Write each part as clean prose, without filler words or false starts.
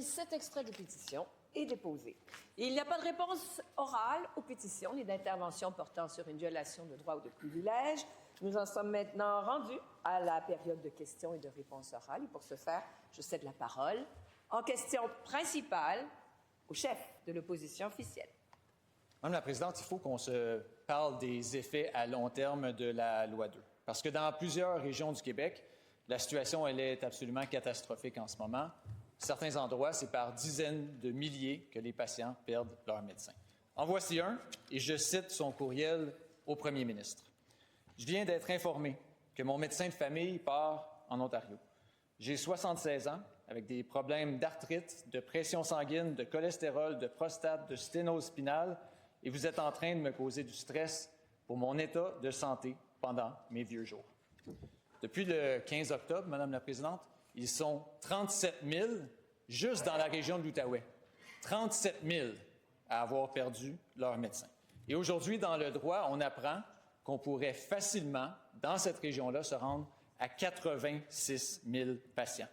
Cet extrait de pétition est déposé. Il n'y a pas de réponse orale aux pétitions ni d'intervention portant sur une violation de droits ou de privilèges. Nous en sommes maintenant rendus à la période de questions et de réponses orales. Et pour ce faire, je cède la parole en question principale au chef de l'opposition officielle. Madame la Présidente, il faut qu'on se parle des effets à long terme de la Loi 2. Parce que dans plusieurs régions du Québec, la situation elle est absolument catastrophique en ce moment. Certains endroits, c'est par dizaines de milliers que les patients perdent leur médecin. En voici un, et je cite son courriel au premier ministre. « Je viens d'être informé que mon médecin de famille part en Ontario. J'ai 76 ans, avec des problèmes d'arthrite, de pression sanguine, de cholestérol, de prostate, de sténose spinale, et vous êtes en train de me causer du stress pour mon état de santé pendant mes vieux jours. » Depuis le 15 octobre, Madame la Présidente, ils sont 37 000 juste dans la région de l'Outaouais. 37 000 à avoir perdu leur médecin. Et aujourd'hui, dans le droit, on apprend qu'on pourrait facilement, dans cette région-là, se rendre à 86 000 patients.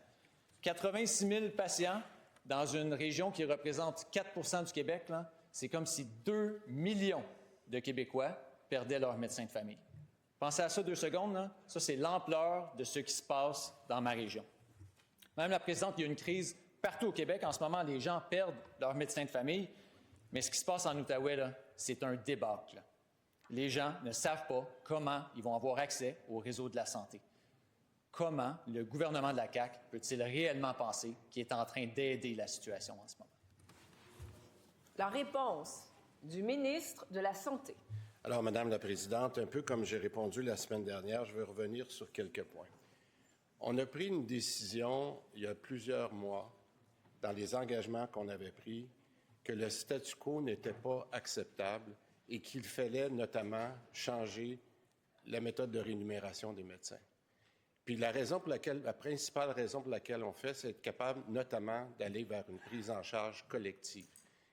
86 000 patients dans une région qui représente 4 du Québec, là, c'est comme si 2 millions de Québécois perdaient leur médecin de famille. Pensez à ça 2 secondes, là. Ça, c'est l'ampleur de ce qui se passe dans ma région. Madame la Présidente, il y a une crise partout au Québec. En ce moment, les gens perdent leur médecin de famille. Mais ce qui se passe en Outaouais, là, c'est un débâcle. Les gens ne savent pas comment ils vont avoir accès au réseau de la santé. Comment le gouvernement de la CAQ peut-il réellement penser qu'il est en train d'aider la situation en ce moment? La réponse du ministre de la Santé. Alors, Madame la Présidente, un peu comme j'ai répondu la semaine dernière, je vais revenir sur quelques points. On a pris une décision il y a plusieurs mois, dans les engagements qu'on avait pris, que le statu quo n'était pas acceptable et qu'il fallait notamment changer la méthode de rémunération des médecins. Puis la principale raison pour laquelle on fait, c'est être capable notamment d'aller vers une prise en charge collective.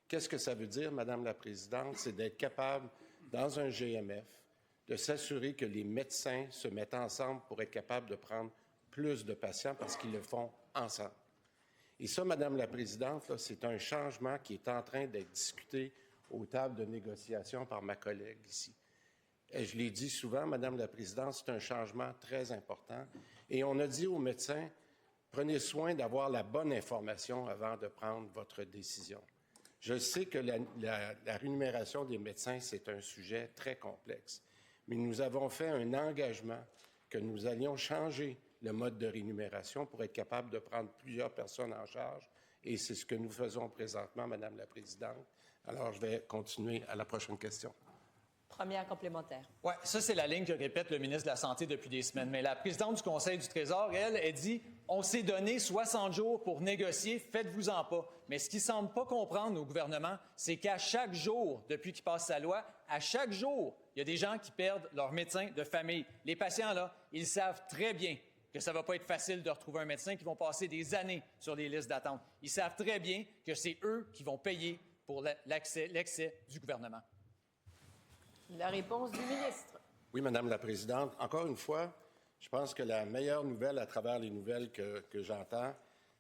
Qu'est-ce que ça veut dire, Madame la Présidente? C'est d'être capable, dans un GMF, de s'assurer que les médecins se mettent ensemble pour être capables de prendre plus de patients parce qu'ils le font ensemble. Et ça, Madame la Présidente, là, c'est un changement qui est en train d'être discuté aux tables de négociation par ma collègue ici. Et je l'ai dit souvent, Madame la Présidente, c'est un changement très important. Et on a dit aux médecins, prenez soin d'avoir la bonne information avant de prendre votre décision. Je sais que la rémunération des médecins, c'est un sujet très complexe, mais nous avons fait un engagement que nous allions changer le mode de rémunération pour être capable de prendre plusieurs personnes en charge. Et c'est ce que nous faisons présentement, Madame la Présidente. Alors, je vais continuer à la prochaine question. Première complémentaire. Oui, ça, c'est la ligne que répète le ministre de la Santé depuis des semaines. Mais la présidente du Conseil du Trésor, elle dit « On s'est donné 60 jours pour négocier, faites-vous-en pas. » Mais ce qu'il ne semble pas comprendre au gouvernement, c'est qu'à chaque jour, depuis qu'il passe sa loi, à chaque jour, il y a des gens qui perdent leur médecin de famille. Les patients, là, ils savent très bien que ça ne va pas être facile de retrouver un médecin, qui vont passer des années sur les listes d'attente. Ils savent très bien que c'est eux qui vont payer pour l'excès du gouvernement. La réponse du ministre. Oui, Madame la Présidente. Encore une fois, je pense que la meilleure nouvelle à travers les nouvelles que j'entends,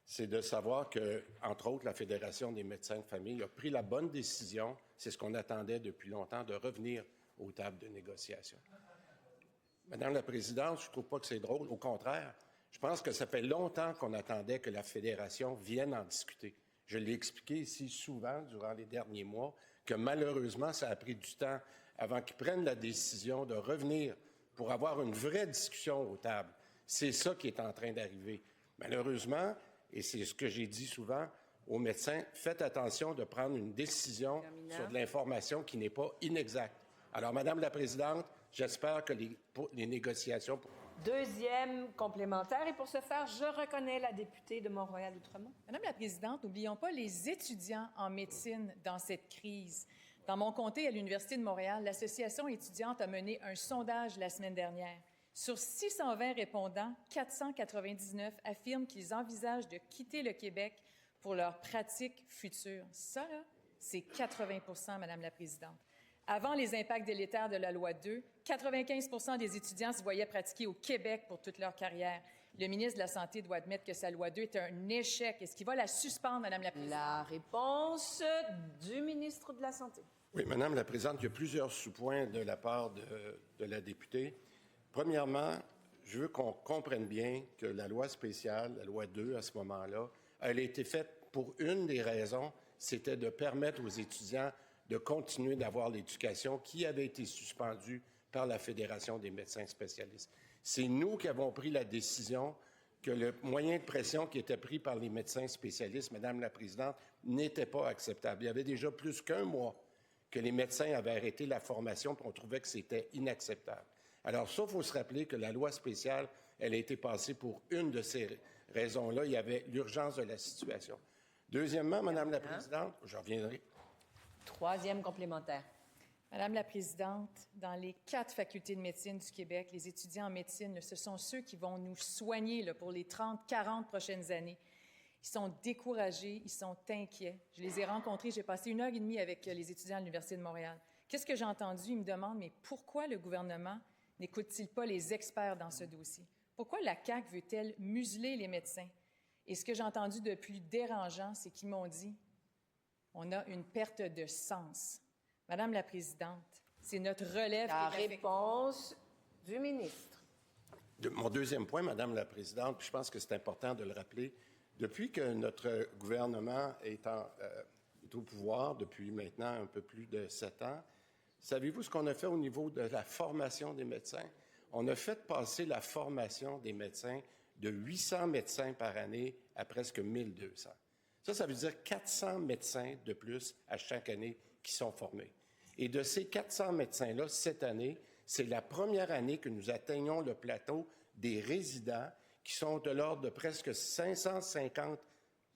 c'est de savoir que, entre autres, la Fédération des médecins de famille a pris la bonne décision, c'est ce qu'on attendait depuis longtemps, de revenir aux tables de négociation. Madame la Présidente, je ne trouve pas que c'est drôle. Au contraire, je pense que ça fait longtemps qu'on attendait que la Fédération vienne en discuter. Je l'ai expliqué ici souvent durant les derniers mois que malheureusement, ça a pris du temps avant qu'ils prennent la décision de revenir pour avoir une vraie discussion aux tables. C'est ça qui est en train d'arriver. Malheureusement, et c'est ce que j'ai dit souvent aux médecins, faites attention de prendre une décision sur de l'information qui n'est pas inexacte. Alors, Madame la Présidente, j'espère que les négociations... Deuxième complémentaire. Et pour ce faire, je reconnais la députée de Mont-Royal-Outremont. Madame la Présidente, n'oublions pas les étudiants en médecine dans cette crise. Dans mon comté, à l'Université de Montréal, l'Association étudiante a mené un sondage la semaine dernière. Sur 620 répondants, 499 affirment qu'ils envisagent de quitter le Québec pour leurs pratiques futures. Ça, là, c'est 80 Madame la Présidente. Avant les impacts délétères de la Loi 2, 95 des étudiants se voyaient pratiquer au Québec pour toute leur carrière. Le ministre de la Santé doit admettre que sa loi 2 est un échec. Est-ce qu'il va la suspendre, Madame la Présidente? La réponse du ministre de la Santé. Oui, Madame la Présidente, il y a plusieurs sous-points de la part de la députée. Premièrement, je veux qu'on comprenne bien que la loi spéciale, la loi 2 à ce moment-là, elle a été faite pour une des raisons, c'était de permettre aux étudiants de continuer d'avoir l'éducation qui avait été suspendue par la Fédération des médecins spécialistes. C'est nous qui avons pris la décision que le moyen de pression qui était pris par les médecins spécialistes, Madame la Présidente, n'était pas acceptable. Il y avait déjà plus qu'un mois que les médecins avaient arrêté la formation, puis on trouvait que c'était inacceptable. Alors ça, il faut se rappeler que la loi spéciale, elle a été passée pour une de ces raisons-là. Il y avait l'urgence de la situation. Deuxièmement, Madame la Présidente, j'en reviendrai. Troisième complémentaire. Madame la Présidente, dans les 4 facultés de médecine du Québec, les étudiants en médecine, ce sont ceux qui vont nous soigner pour les 30, 40 prochaines années. Ils sont découragés, ils sont inquiets. Je les ai rencontrés, j'ai passé 1h30 avec les étudiants à l'Université de Montréal. Qu'est-ce que j'ai entendu? Ils me demandent, mais pourquoi le gouvernement n'écoute-t-il pas les experts dans ce dossier? Pourquoi la CAQ veut-elle museler les médecins? Et ce que j'ai entendu de plus dérangeant, c'est qu'ils m'ont dit, on a une perte de sens. Madame la Présidente, c'est notre relève La qui est réponse du ministre. Mon deuxième point, Madame la Présidente, puis je pense que c'est important de le rappeler, depuis que notre gouvernement est au pouvoir, depuis maintenant un peu plus de 7 ans, savez-vous ce qu'on a fait au niveau de la formation des médecins? On a fait passer la formation des médecins de 800 médecins par année à presque 1200. Ça veut dire 400 médecins de plus à chaque année qui sont formés. Et de ces 400 médecins-là, cette année, c'est la première année que nous atteignons le plateau des résidents qui sont de l'ordre de presque 550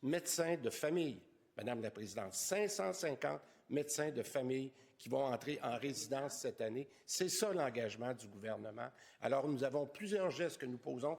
médecins de famille. Madame la Présidente, 550 médecins de famille qui vont entrer en résidence cette année. C'est ça l'engagement du gouvernement. Alors, nous avons plusieurs gestes que nous posons.